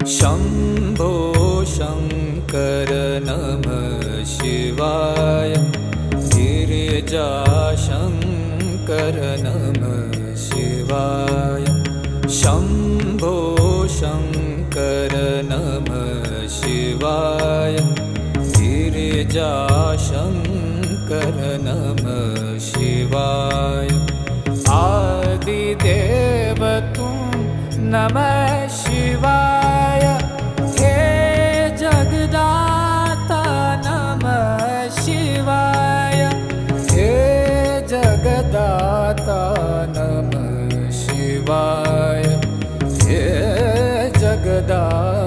शम्भो शङ्कर नमः शिवाय। गिरिजाशङ्कर नमः शिवाय। शम्भो शङ्कर नमः शिवाय। गिरिजाशङ्कर नमः शिवाय। आदिदेव तुम नमः शिवाय। हे जगदाता नमः शिवाय। हे जगदाता नमः शिवाय। हे जगदाता